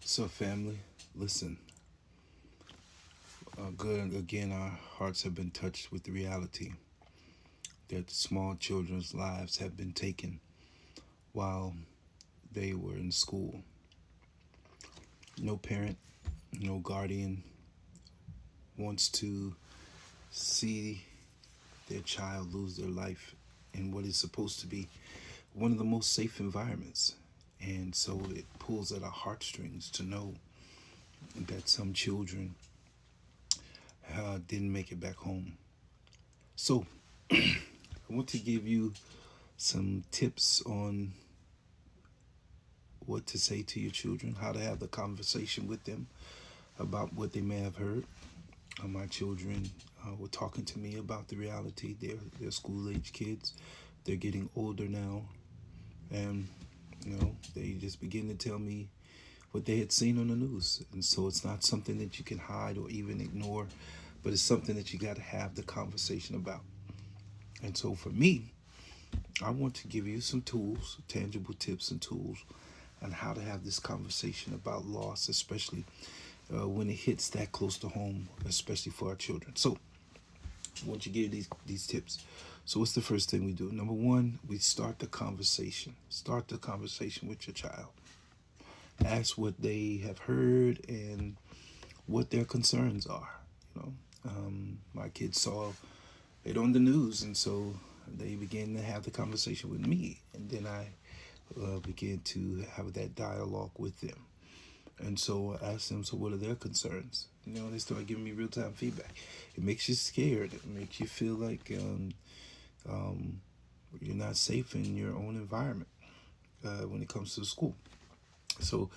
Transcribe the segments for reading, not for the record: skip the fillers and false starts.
So, family, listen. Good again. Our hearts have been touched with the reality that small children's lives have been taken while they were in school. No parent, no guardian wants to see their child lose their life in what is supposed to be one of the most safe environments. And so it pulls at our heartstrings to know that some children didn't make it back home. So I want to give you some tips on what to say to your children, how to have the conversation with them about what they may have heard. My children were talking to me about the reality. They're school age kids. They're getting older now, and they just begin to tell me what they had seen on the news. And so it's not something that you can hide or even ignore, but it's something that you got to have the conversation about. And so for me, I want to give you some tools, tangible tips and tools on how to have this conversation about loss, especially when it hits that close to home, especially for our children. So I want you to give these tips. So what's the first thing we do? Number one, we start the conversation. Start the conversation with your child. Ask what they have heard and what their concerns are. You know, my kids saw it on the news, and so they began to have the conversation with me, and then I began to have that dialogue with them. And so I asked them, so what are their concerns? They start giving me real time feedback. It makes you scared. It makes you feel like um, you're not safe in your own environment when it comes to school. So,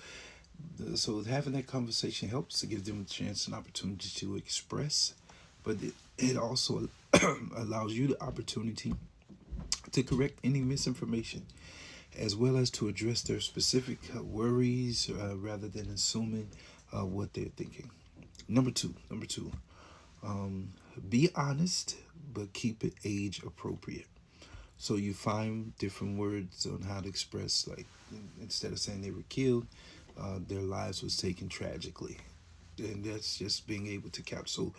so having that conversation helps to give them a chance and opportunity to express, but it also allows you the opportunity to correct any misinformation as well as to address their specific worries rather than assuming what they're thinking. Number two, um, be honest, but keep it age appropriate. So you find different words on how to express, like instead of saying they were killed, their lives was taken tragically. And that's just being able to capture. So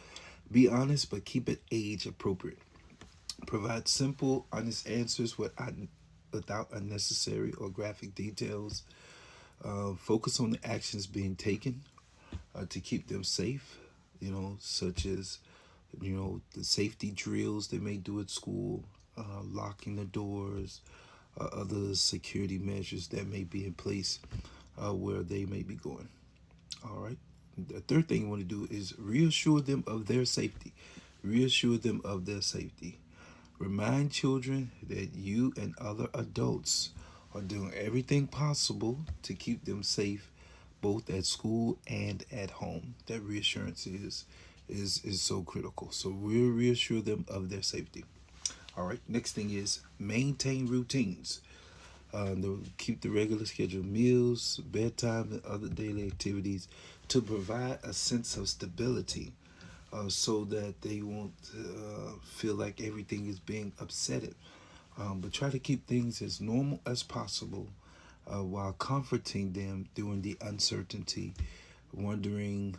be honest, but keep it age appropriate. Provide simple, honest answers without unnecessary or graphic details. Focus on the actions being taken to keep them safe, such as, the safety drills they may do at school, locking the doors, other security measures that may be in place where they may be going. All right. The third thing you want to do is reassure them of their safety. Reassure them of their safety. Remind children that you and other adults are doing everything possible to keep them safe both at school and at home. That reassurance is so critical. So we'll reassure them of their safety. All right. Next thing is maintain routines. Keep the regular scheduled meals, bedtime, and other daily activities to provide a sense of stability so that they won't feel like everything is being upsetted. But try to keep things as normal as possible while comforting them during the uncertainty, wondering,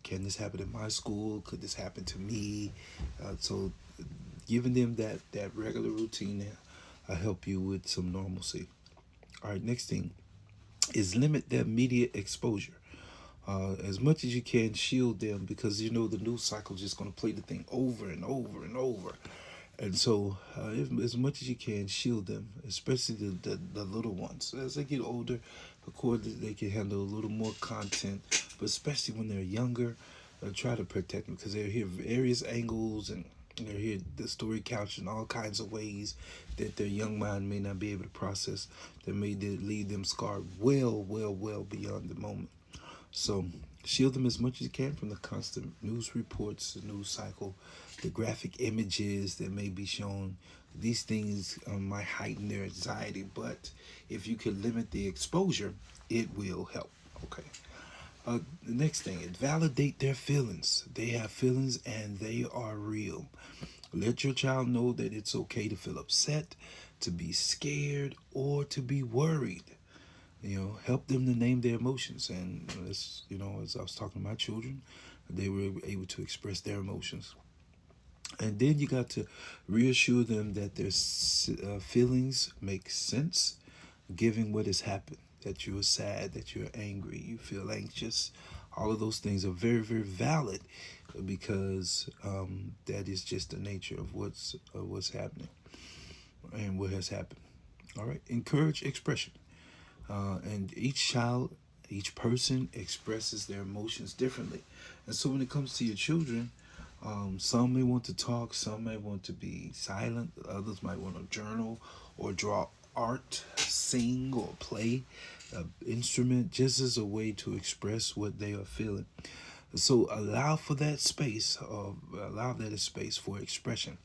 can this happen in my school? Could this happen to me? So giving them that regular routine help you with some normalcy. All right, next thing is limit their media exposure. As much as you can, shield them because the news cycle is just going to play the thing over and over and over. And so, as much as you can, shield them, especially the little ones. As they get older, of course, they can handle a little more content, but especially when they're younger, try to protect them because they'll hear various angles and they'll hear the story couched in all kinds of ways that their young mind may not be able to process, that may leave them scarred well beyond the moment. So shield them as much as you can from the constant news reports, the news cycle, the graphic images that may be shown. These things might heighten their anxiety, but if you can limit the exposure, it will help. Okay. The next thing is validate their feelings. They have feelings and they are real. Let your child know that it's okay to feel upset, to be scared, or to be worried. Help them to name their emotions. And as I was talking to my children, they were able to express their emotions. And then you got to reassure them that their feelings make sense, given what has happened. That you're sad, that you're angry, you feel anxious. All of those things are very, very valid, because that is just the nature of what's happening and what has happened. All right, encourage expression. And each person expresses their emotions differently. And so when it comes to your children, some may want to talk, some may want to be silent, others might want to journal or draw art, sing or play an instrument, just as a way to express what they are feeling. So allow for that space, allow that space for expression,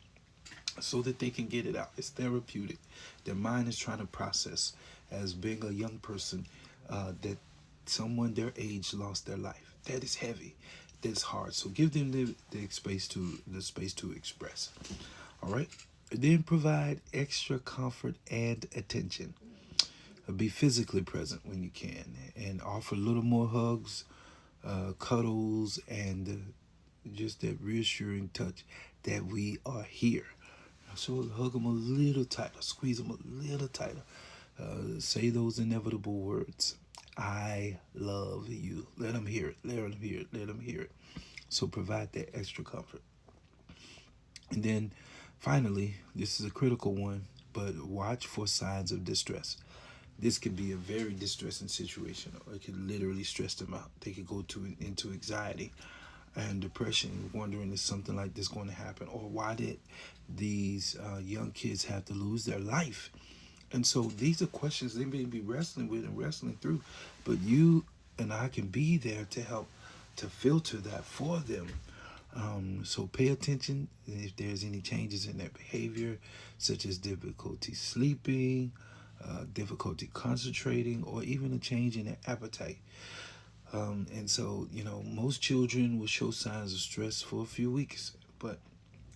so that they can get it out. It's therapeutic. Their mind is trying to process, as being a young person, that someone their age lost their life. That is heavy. That's hard. So give them the space to express. All right. Then provide extra comfort and attention. Be physically present when you can, and offer a little more hugs, cuddles, and just that reassuring touch that we are here. So hug them a little tighter, squeeze them a little tighter. Say those inevitable words. I love you. Let them hear it. Let them hear it. Let them hear it. So provide that extra comfort. And then finally, this is a critical one, but watch for signs of distress. This could be a very distressing situation, or it could literally stress them out. They could go into anxiety and depression, wondering, is something like this going to happen, or why did these young kids have to lose their life? And so these are questions they may be wrestling with and wrestling through, but you and I can be there to help to filter that for them. So pay attention if there's any changes in their behavior, such as difficulty sleeping, difficulty concentrating, or even a change in their appetite. And so, most children will show signs of stress for a few weeks, but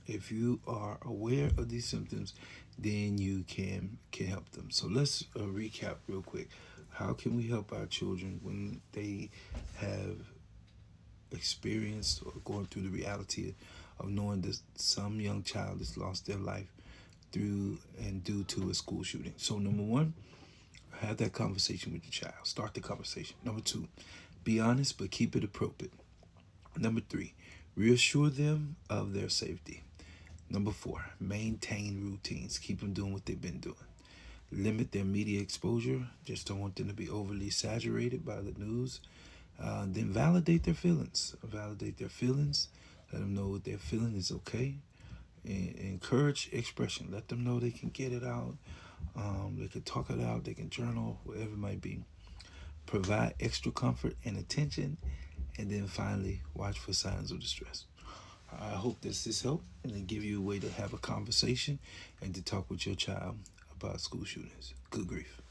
if you are aware of these symptoms, then you can help them. So let's recap real quick. How can we help our children when they have experienced or going through the reality of knowing that some young child has lost their life through and due to a school shooting? So number one, have that conversation with your child. Start the conversation. Number two, be honest but keep it appropriate. Number three, reassure them of their safety. Number four, maintain routines. Keep them doing what they've been doing. Limit their media exposure. Just don't want them to be overly saturated by the news. Then validate their feelings. Validate their feelings. Let them know what they're feeling is okay. And encourage expression. Let them know they can get it out. They can talk it out. They can journal, whatever it might be. Provide extra comfort and attention. And then finally, watch for signs of distress. I hope this helped and then give you a way to have a conversation and to talk with your child about school shootings. Good grief.